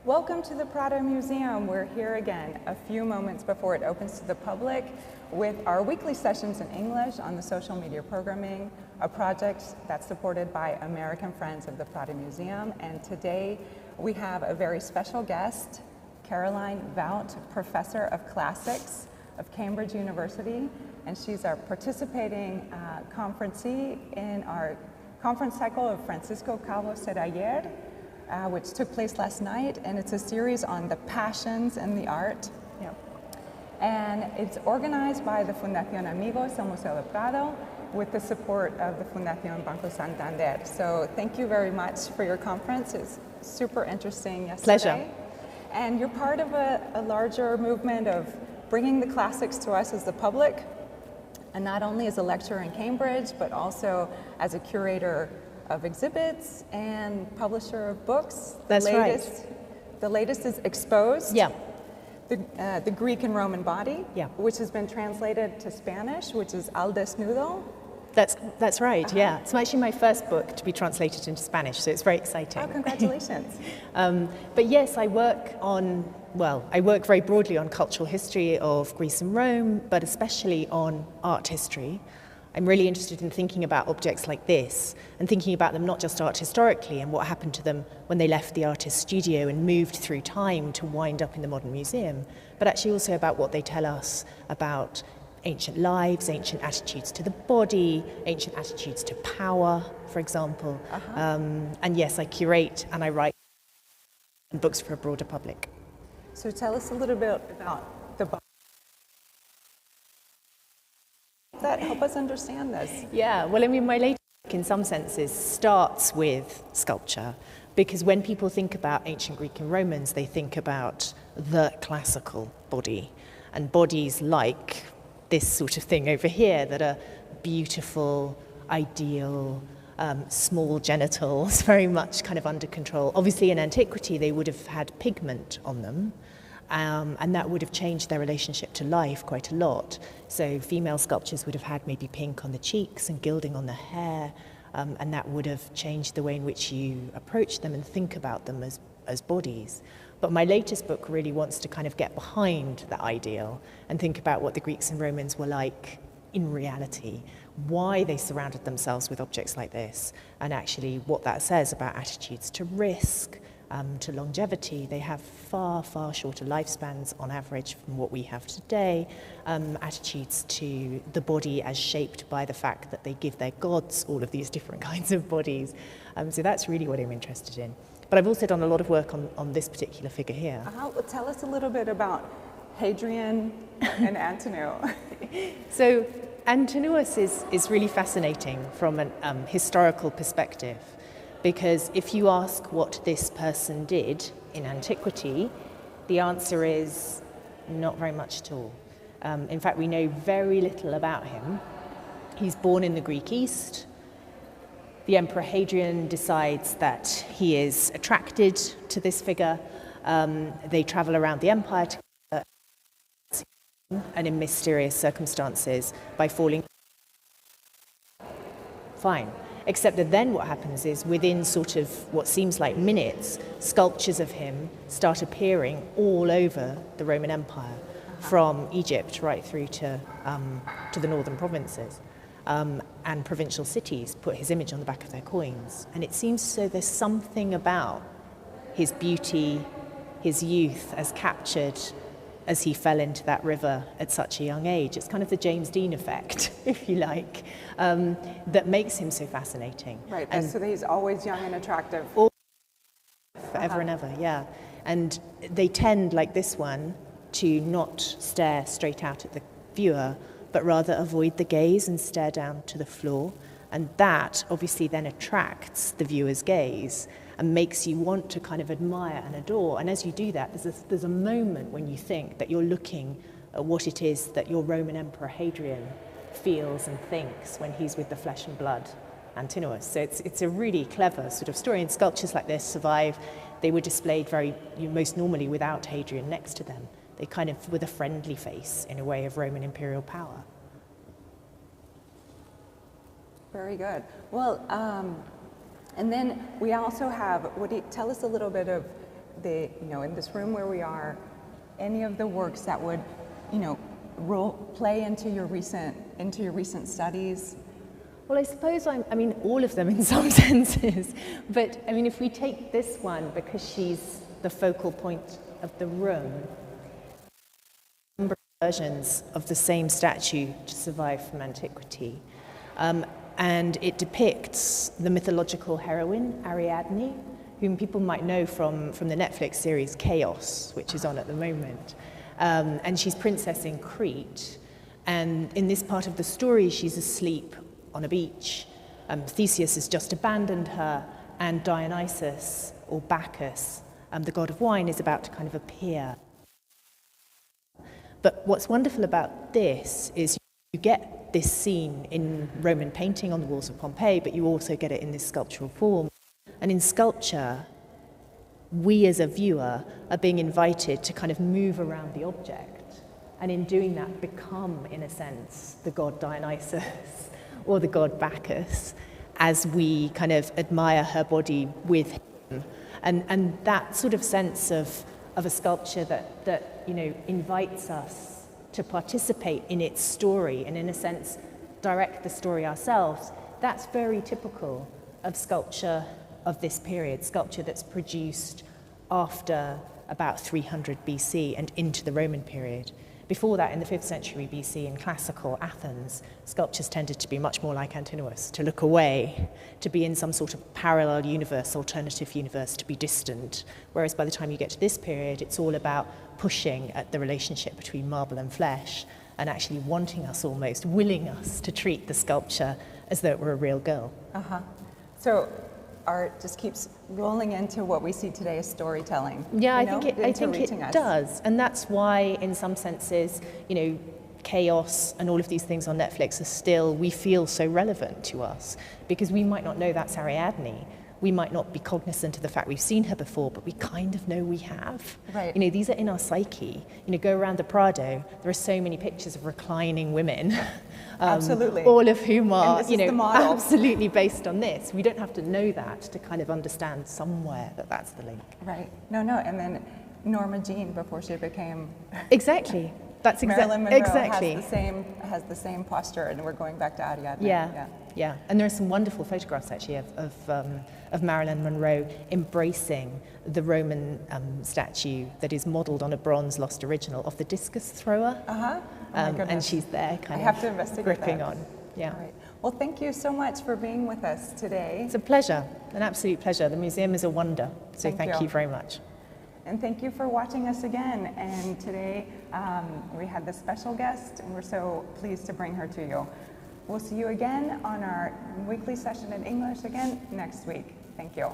Welcome to the Prado Museum. We're here again a few moments before it opens to the public with our weekly sessions in English on the social media programming, a project that's supported by American Friends of the Prado Museum. And today we have a very special guest, Caroline Vout, Professor of Classics of Cambridge University, and she's our participating conferencee in our conference cycle of Francisco Calvo Serraller, which took place last night, and it's a series on the passions and the art. Yeah. And it's organized by the Fundación Amigos del Museo del Prado with the support of the Fundación Banco Santander. So thank you very much for your conference. It's super interesting yesterday. Pleasure. And you're part of a larger movement of bringing the classics to us as the public, and not only as a lecturer in Cambridge, but also as a curator of exhibits and publisher of books. That's right. The latest is Exposed. Yeah. The Greek and Roman Body, yeah, which has been translated to Spanish, which is Al Desnudo. That's right, yeah. It's actually my first book to be translated into Spanish, so it's very exciting. Oh, congratulations. But yes, I work very broadly on cultural history of Greece and Rome, but especially on art history. I'm really interested in thinking about objects like this and thinking about them not just art historically and what happened to them when they left the artist's studio and moved through time to wind up in the modern museum, but actually also about what they tell us about ancient lives, ancient attitudes to the body, ancient attitudes to power, for example. And yes, I curate and I write books for a broader public. So tell us a little bit about the body. Help us understand this. Yeah, well, I mean, my latest book in some senses starts with sculpture, because when people think about ancient Greek and Romans, they think about the classical body, and bodies like this sort of thing over here that are beautiful, ideal, small genitals, very much kind of under control. Obviously in antiquity they would have had pigment on them, and that would have changed their relationship to life quite a lot. So female sculptures would have had maybe pink on the cheeks and gilding on the hair, and that would have changed the way in which you approach them and think about them as bodies. But my latest book really wants to kind of get behind that ideal and think about what the Greeks and Romans were like in reality, why they surrounded themselves with objects like this, and actually what that says about attitudes to risk, to longevity. They have far, far shorter lifespans on average from what we have today, attitudes to the body as shaped by the fact that they give their gods all of these different kinds of bodies. So that's really what I'm interested in. But I've also done a lot of work on this particular figure here. Tell us a little bit about Hadrian and Antinous. So Antinous is really fascinating from a historical perspective, because if you ask what this person did in antiquity, the answer is not very much at all. In fact, we know very little about him. He's born in the Greek East. The Emperor Hadrian decides that he is attracted to this figure. They travel around the empire together, and in mysterious circumstances by falling. Fine. Except that then what happens is within sort of what seems like minutes, sculptures of him start appearing all over the Roman Empire, from Egypt right through to the northern provinces. And provincial cities put his image on the back of their coins. And it seems as though there's something about his beauty, his youth as captured as he fell into that river at such a young age. It's kind of the James Dean effect, if you like, that makes him so fascinating. Right, and so he's always young and attractive. Forever and ever, yeah. And they tend, like this one, to not stare straight out at the viewer, but rather avoid the gaze and stare down to the floor. And that obviously then attracts the viewer's gaze and makes you want to kind of admire and adore. And as you do that, there's a moment when you think that you're looking at what it is that your Roman Emperor Hadrian feels and thinks when he's with the flesh and blood Antinous. So it's a really clever sort of story, and sculptures like this survive. They were displayed most normally without Hadrian next to them. They kind of with a friendly face in a way of Roman imperial power. Very good. Well, and then we also have, tell us a little bit of in this room where we are, any of the works that would, play into your recent studies? Well, I suppose all of them in some senses, but if we take this one, because she's the focal point of the room, a number of versions of the same statue survive from antiquity. And it depicts the mythological heroine, Ariadne, whom people might know from the Netflix series Chaos, which is on at the moment. And she's princess in Crete. And in this part of the story, she's asleep on a beach. Theseus has just abandoned her, and Dionysus, or Bacchus, the god of wine, is about to kind of appear. But what's wonderful about this is you get this scene in Roman painting on the walls of Pompeii, but you also get it in this sculptural form. And in sculpture, we as a viewer are being invited to kind of move around the object, and in doing that become, in a sense, the god Dionysus or the god Bacchus, as we kind of admire her body with him. And that sort of sense of a sculpture that invites us to participate in its story and, in a sense, direct the story ourselves, that's very typical of sculpture of this period, sculpture that's produced after about 300 BC and into the Roman period. Before that, in the 5th century BC, in classical Athens, sculptures tended to be much more like Antinous, to look away, to be in some sort of parallel universe, alternative universe, to be distant. Whereas by the time you get to this period, it's all about pushing at the relationship between marble and flesh, and actually wanting us, almost willing us, to treat the sculpture as though it were a real girl. So art just keeps rolling into what we see today as storytelling. Yeah, I think it does. And that's why, in some senses, Chaos and all of these things on Netflix are still, we feel so relevant to us, because we might not know that's Ariadne. We might not be cognizant of the fact we've seen her before, but we kind of know we have. Right. These are in our psyche. Go around the Prado, there are so many pictures of reclining women. Absolutely. All of whom are, absolutely based on this. We don't have to know that to kind of understand somewhere that that's the link. Right. No. And then Norma Jean, before she became... Exactly. That's Marilyn Monroe exactly. has the same posture, and we're going back to Ariadne. Yeah. And there are some wonderful photographs, actually, of Marilyn Monroe embracing the Roman statue that is modelled on a bronze lost original of the discus thrower. And she's there kind of gripping on. Yeah. All right. Well, thank you so much for being with us today. It's a pleasure, an absolute pleasure. The museum is a wonder, so thank you very much. And thank you for watching us again. And today we had this special guest, and we're so pleased to bring her to you. We'll see you again on our weekly session in English again next week. Thank you.